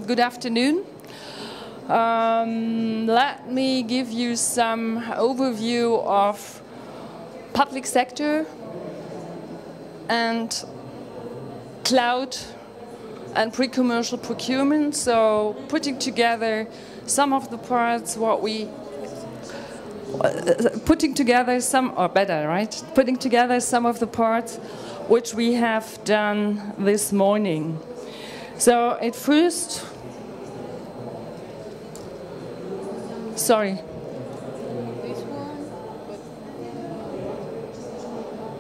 Good afternoon. Let me give you some overview of public sector and cloud and pre-commercial procurement. So putting together some of the parts, putting together some of the parts which we have done this morning. So at first, sorry. This one, but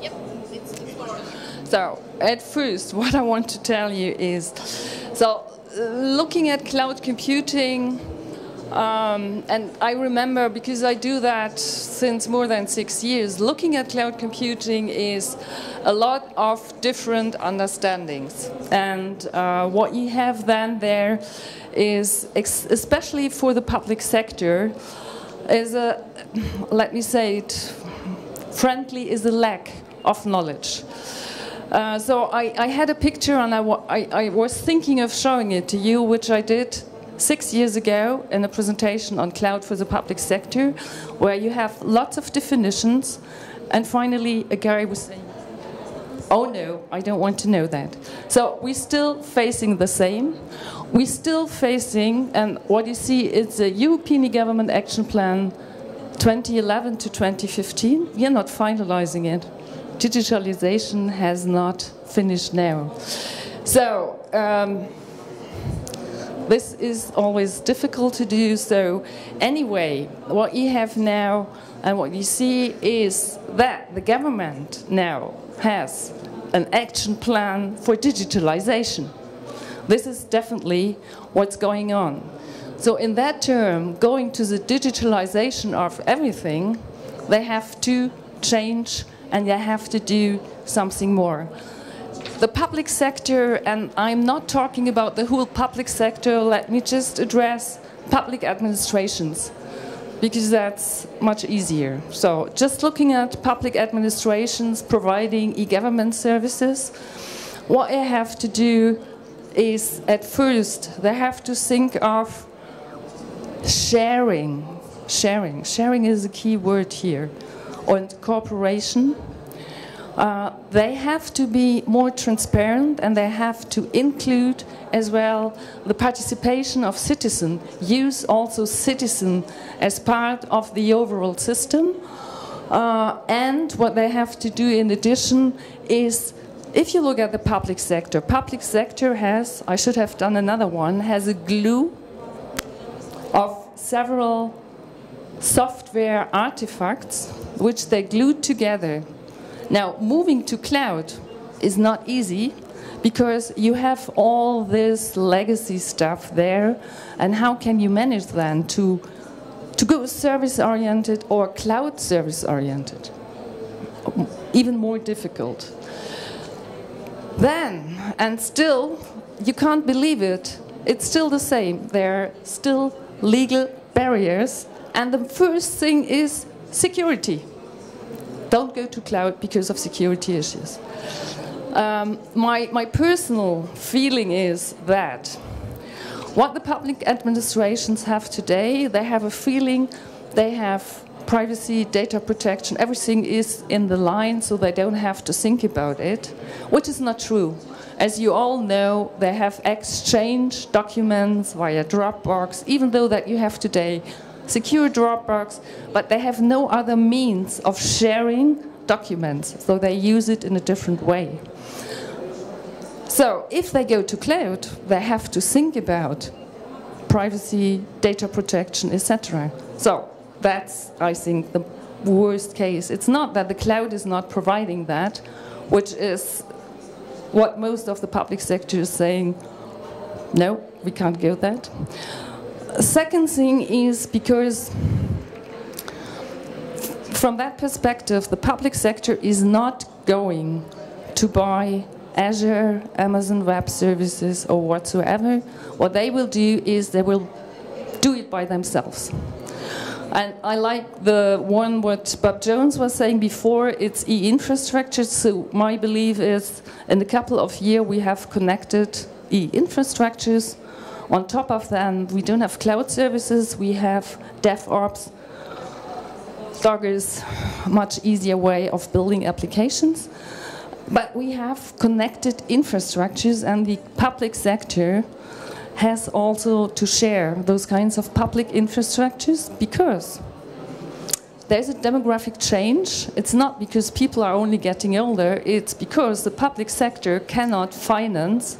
yep, it's the floor. So at first, what I want to tell you is, so looking at cloud computing, and I remember, because I do that since more than 6 years, looking at cloud computing is a lot of different understandings. And what you have then there is, especially for the public sector, is a, let me say it frankly, is a lack of knowledge. So I had a picture, and I was thinking of showing it to you, which I did 6 years ago in a presentation on cloud for the public sector, where you have lots of definitions, and finally a guy was saying, oh no, I don't want to know that. So we're still facing the same. We're still facing, and what you see is the European Government Action Plan 2011 to 2015. We are not finalizing it. Digitalization has not finished now. So this is always difficult to do. So anyway, what you have now and what you see is that the government now has an action plan for digitalization. This is definitely what's going on. So in that term, going to the digitalization of everything, they have to change and they have to do something more. The public sector, and I'm not talking about the whole public sector, let me just address public administrations, because that's much easier. So just looking at public administrations providing e-government services, what they have to do is, at first, they have to think of sharing. Sharing is a key word here. And cooperation. They have to be more transparent, and they have to include as well the participation of citizens, use also citizens as part of the overall system. And what they have to do in addition is, if you look at the public sector has, I should have done another one, has a glue of several software artifacts which they glued together. Now, moving to cloud is not easy, because you have all this legacy stuff there, and how can you manage then to go service-oriented or cloud service-oriented? Even more difficult. Then, and still, you can't believe it, it's still the same. There are still legal barriers, and the first thing is security. Don't go to cloud because of security issues. My personal feeling is that what the public administrations have today, they have a feeling they have privacy, data protection, everything is in the line, so they don't have to think about it, which is not true. As you all know, they have exchanged documents via Dropbox, even though that you have today secure Dropbox, but they have no other means of sharing documents, so they use it in a different way. So if they go to cloud, they have to think about privacy, data protection, etc. So that's, I think, the worst case. It's not that the cloud is not providing that, which is what most of the public sector is saying, no, we can't go that. Second thing is, because from that perspective, the public sector is not going to buy Azure, Amazon Web Services or whatsoever. What they will do is they will do it by themselves. And I like the one what Bob Jones was saying before, it's e-infrastructure. So my belief is in a couple of years we have connected e-infrastructures On top of that, we don't have cloud services, we have DevOps, Dockers, much easier way of building applications. But we have connected infrastructures, and the public sector has also to share those kinds of public infrastructures, because there's a demographic change. It's not because people are only getting older, it's because the public sector cannot finance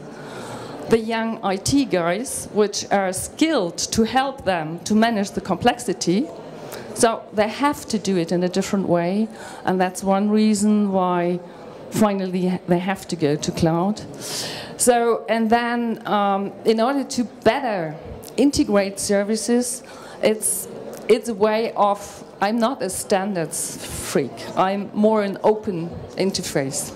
the young IT guys, which are skilled to help them to manage the complexity. So they have to do it in a different way, and that's one reason why finally they have to go to cloud. So, and then in order to better integrate services, it's a way of, I'm not a standards freak, I'm more an open interface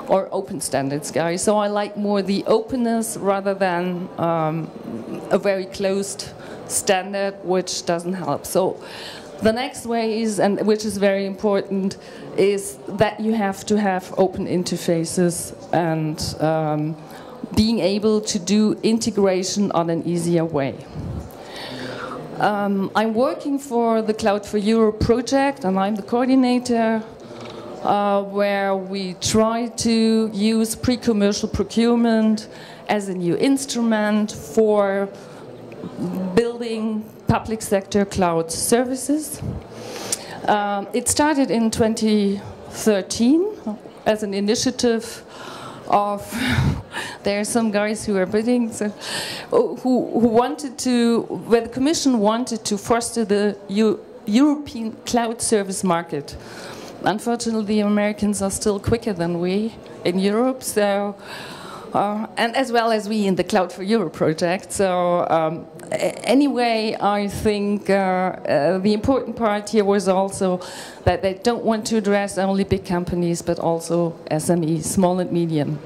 or open standards guy. So I like more the openness rather than a very closed standard, which doesn't help. So the next way is, and which is very important, is that you have to have open interfaces and being able to do integration on an easier way. I'm working for the Cloud4Europe project, and I'm the coordinator, where we try to use pre-commercial procurement as a new instrument for building public sector cloud services. It started in 2013 as an initiative of, there are some guys who are bidding, so, who wanted to, where the Commission wanted to foster the European cloud service market. Unfortunately, the Americans are still quicker than we in Europe, so, and as well as we in the Cloud4Europe project. So anyway, I think the important part here was also that they don't want to address only big companies, but also SMEs, small and medium.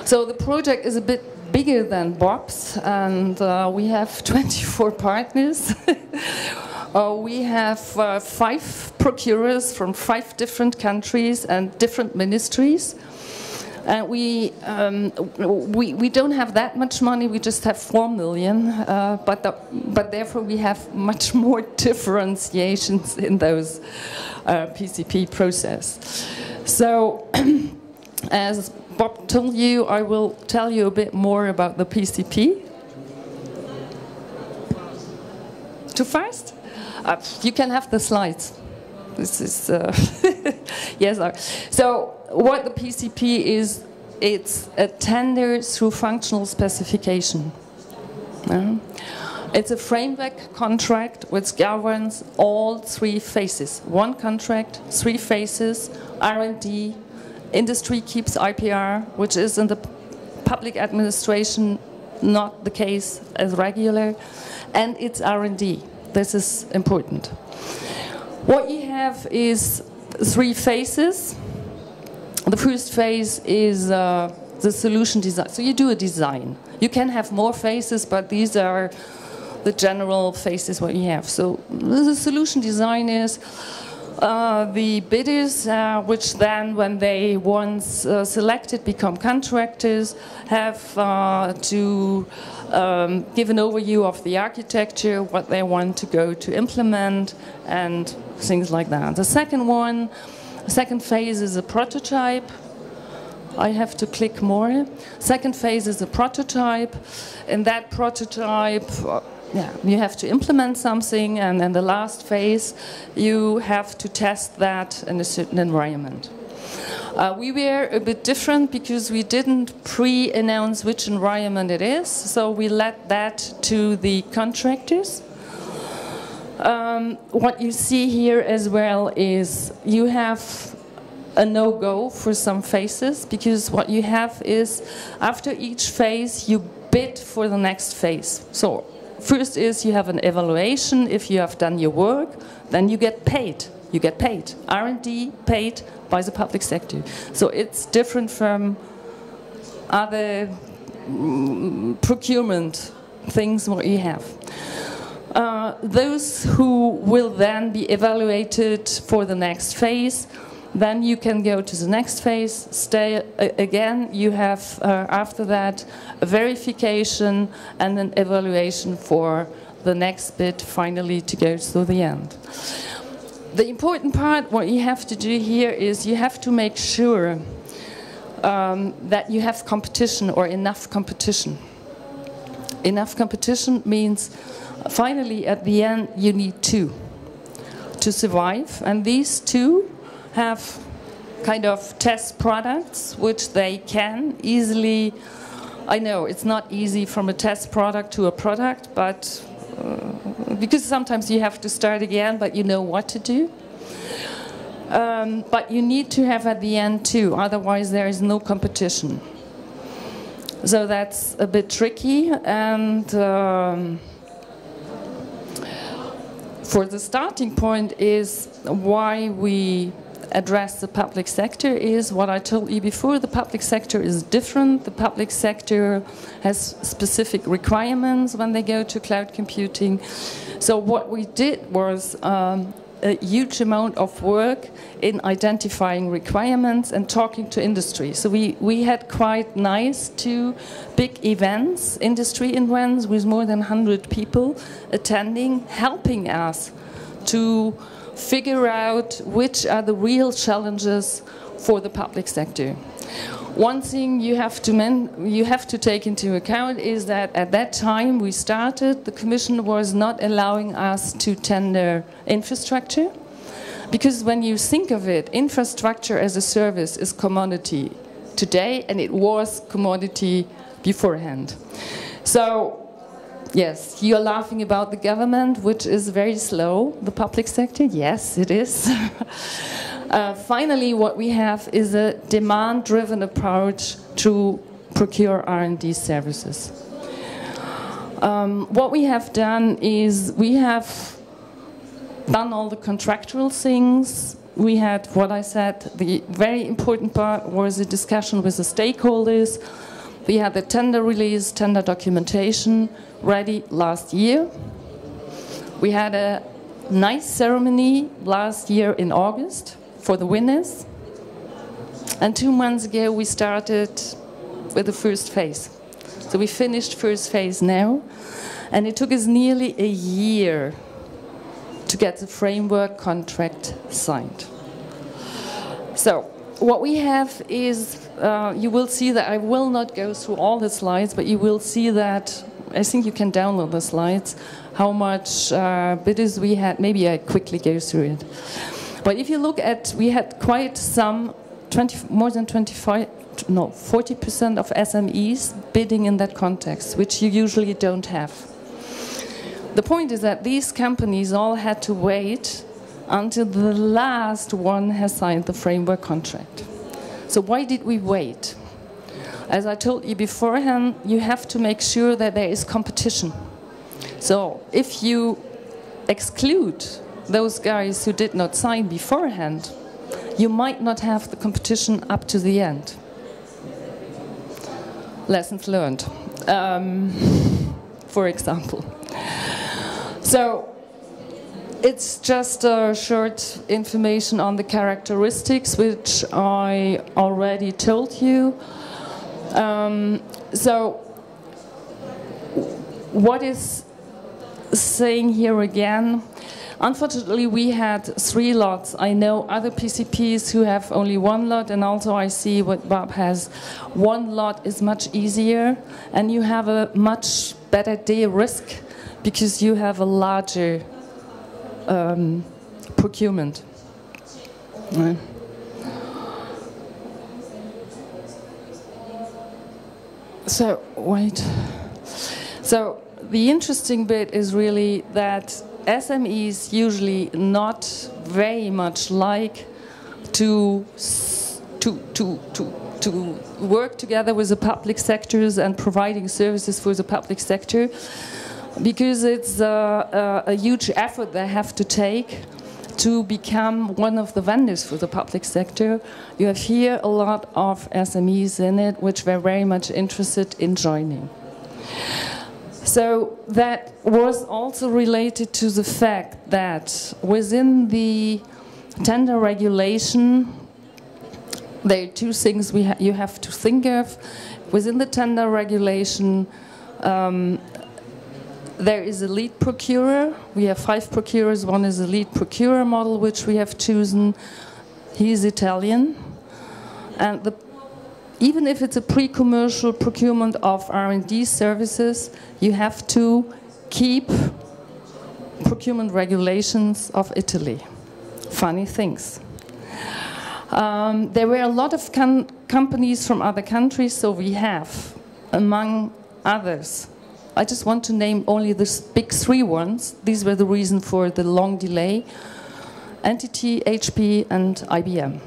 So the project is a bit bigger than BOPS, and we have 24 partners. We have 5 procurers from 5 different countries and different ministries. And we don't have that much money, we just have 4 million, but therefore we have much more differentiations in those PCP process. So, as Bob told you, I will tell you a bit more about the PCP. Too fast? You can have the slides. This is, yes. So what the PCP is, it's a tender through functional specification. It's a framework contract which governs all 3 phases. 1 contract, 3 phases, R&D, industry keeps IPR, which is in the public administration not the case as regular, and it's R&D. This is important. What you have is 3 phases. The first phase is the solution design. So you do a design. You can have more phases, but these are the general phases what you have. So the solution design is the bidders, which then, when they once selected, become contractors, have to give an overview of the architecture, what they want to go to implement, and things like that. The second phase is a prototype. I have to click more. Second phase is a prototype. In that prototype, you have to implement something, and then the last phase, you have to test that in a certain environment. We were a bit different because we didn't pre-announce which environment it is, so we let that to the contractors. What you see here as well is you have a no-go for some phases, because what you have is, after each phase, you bid for the next phase. So first is you have an evaluation. If you have done your work, then you get paid. You get paid. R&D paid by the public sector. So it's different from other procurement things what you have. Those who will then be evaluated for the next phase, Then you can go to the next phase, stay again. You have, after that, a verification and an evaluation for the next bit, finally to go to the end. The important part, what you have to do here is you have to make sure that you have competition or enough competition. Enough competition means finally at the end you need two to survive, and these two have kind of test products which they can easily, I know it's not easy from a test product to a product, but because sometimes you have to start again, but you know what to do. But you need to have at the end two, otherwise there is no competition. So that's a bit tricky, and for the starting point is why we address the public sector is what I told you before. The public sector is different. The public sector has specific requirements when they go to cloud computing. So what we did was a huge amount of work in identifying requirements and talking to industry. So we had quite nice 2 big events, industry events with more than 100 people attending, helping us to figure out which are the real challenges for the public sector. One thing you have to take into account is that at that time we started, the Commission was not allowing us to tender infrastructure, because when you think of it, infrastructure as a service is commodity today, and it was commodity beforehand. So yes, you're laughing about the government, which is very slow. The public sector, yes, it is. Finally, what we have is a demand-driven approach to procure R&D services. What we have done is we have done all the contractual things. We had, what I said, the very important part was the discussion with the stakeholders. We had the tender release, tender documentation ready last year. We had a nice ceremony last year in August for the winners. And 2 months ago we started with the first phase. So we finished first phase now, and it took us nearly a year to get the framework contract signed. So what we have is, you will see that I will not go through all the slides, but you will see that, I think you can download the slides, how much bidders we had. Maybe I quickly go through it. But if you look at, we had quite some, more than 40% of SMEs bidding in that context, which you usually don't have. The point is that these companies all had to wait until the last one has signed the framework contract. So why did we wait? As I told you beforehand, you have to make sure that there is competition. So if you exclude those guys who did not sign beforehand, you might not have the competition up to the end. Lessons learned, for example. So it's just a short information on the characteristics, which I already told you. So what is saying here again? Unfortunately, we had 3 lots. I know other PCPs who have only 1 lot, and also I see what Bob has. 1 lot is much easier, and you have a much better de-risk because you have a larger procurement. Right. So, wait. So, the interesting bit is really that SMEs usually not very much like to work together with the public sectors and providing services for the public sector, because it's a huge effort they have to take to become one of the vendors for the public sector. You have here a lot of SMEs in it, which were very much interested in joining. So that was also related to the fact that within the tender regulation, There are two things you have to think of. Within the tender regulation, there is a lead procurer. We have 5 procurers. One is a lead procurer model, which we have chosen. He is Italian. And even if it's a pre-commercial procurement of R&D services, you have to keep procurement regulations of Italy. Funny things. There were a lot of companies from other countries, so we have, among others, I just want to name only the big 3 ones. These were the reason for the long delay: NTT, HP, and IBM.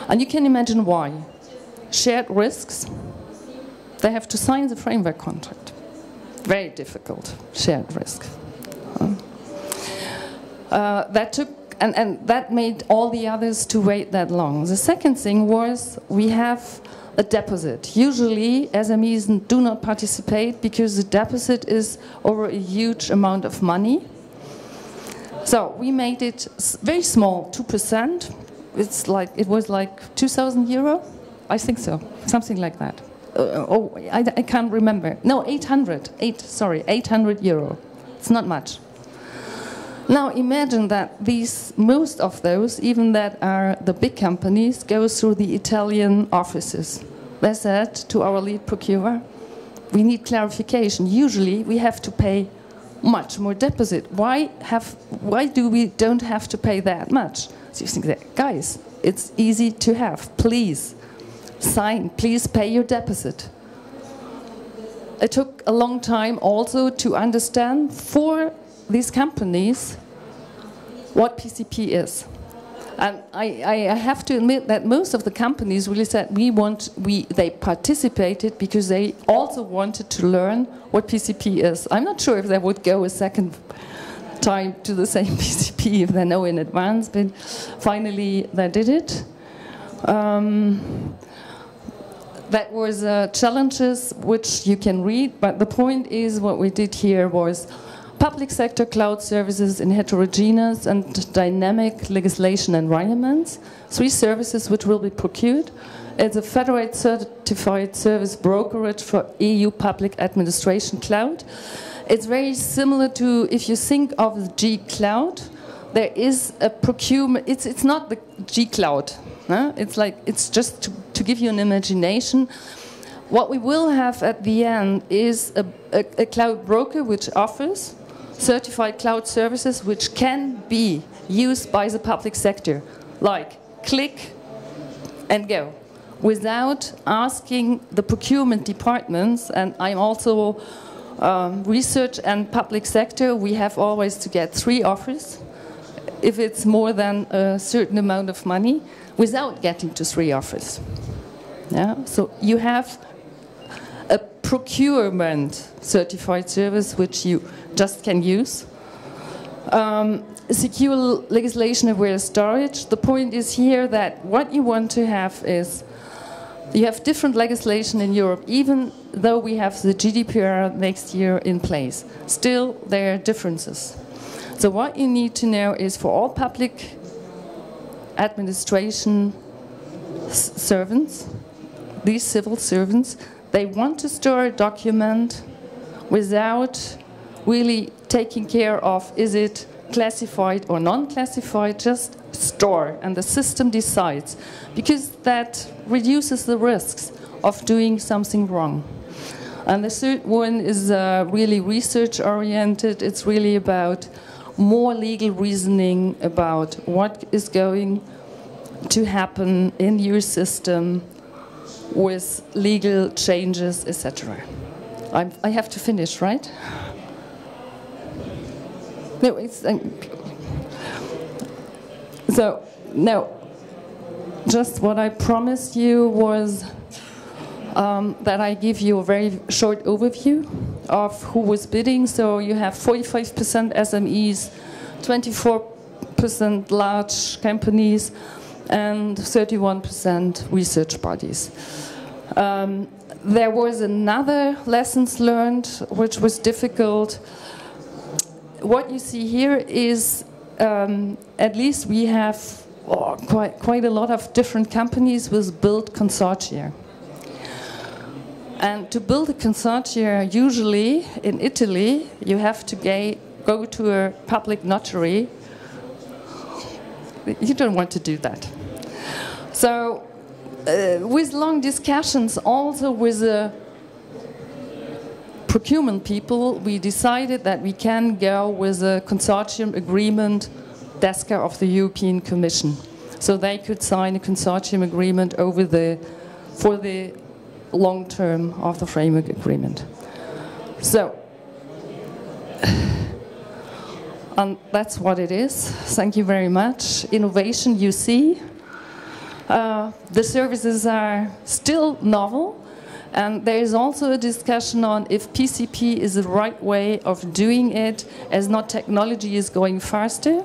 And you can imagine why. Shared risks. They have to sign the framework contract. Very difficult, shared risk. That took, and that made all the others to wait that long. The second thing was we have a deposit. Usually SMEs do not participate because the deposit is over a huge amount of money. So we made it very small, 2%. It was like 2,000 euro, I think so, something like that. I can't remember. No, 800 euro. It's not much. Now imagine that most of those, even that are the big companies, go through the Italian offices. They said to our lead procurer, we need clarification. Usually we have to pay much more deposit. Why do we don't have to pay that much? So you think that, guys, it's easy to have. Please sign, please pay your deposit. It took a long time also to understand for these companies what PCP is. And I have to admit that most of the companies really said they participated because they also wanted to learn what PCP is. I'm not sure if they would go a second time to the same PCP if they know in advance, but finally they did it. That was challenges which you can read, but the point is what we did here was public sector cloud services in heterogeneous and dynamic legislation environments. 3 services which will be procured. It's a federated certified service brokerage for EU public administration cloud. It's very similar to, if you think of the G Cloud, there is a procurement, it's not the G Cloud. Huh? It's just to give you an imagination. What we will have at the end is a cloud broker which offers certified cloud services which can be used by the public sector, like click and go, without asking the procurement departments. And I'm also research and public sector, we have always to get 3 offers if it's more than a certain amount of money, without getting to 3 offers. Yeah? So you have a procurement certified service which you just can use. Secure legislation aware storage. The point is here that what you want to have is you have different legislation in Europe, even though we have the GDPR next year in place. Still, there are differences. So what you need to know is for all public administration servants, these civil servants, they want to store a document without really taking care of is it classified or non-classified, just store, and the system decides, because that reduces the risks of doing something wrong. And the third one is really research-oriented. It's really about more legal reasoning about what is going to happen in your system with legal changes, etc. I have to finish, right? No, it's... So, no, just what I promised you was that I give you a very short overview of who was bidding. So you have 45% SMEs, 24% large companies, and 31% research bodies. There was another lessons learned, which was difficult. What you see here is, at least we have quite a lot of different companies with built consortia. And to build a consortia, usually in Italy, you have to go to a public notary. You don't want to do that. So, with long discussions, also with the procurement people, we decided that we can go with a consortium agreement desk of the European Commission. So they could sign a consortium agreement for the long term of the framework agreement. So, and that's what it is. Thank you very much. Innovation, you see. The services are still novel, and there is also a discussion on if PCP is the right way of doing it, as not technology is going faster.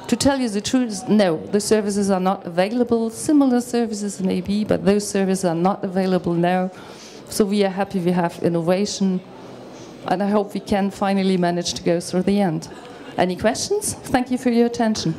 To tell you the truth, no, the services are not available. Similar services maybe, but those services are not available now. So we are happy we have innovation, and I hope we can finally manage to go through the end. Any questions? Thank you for your attention.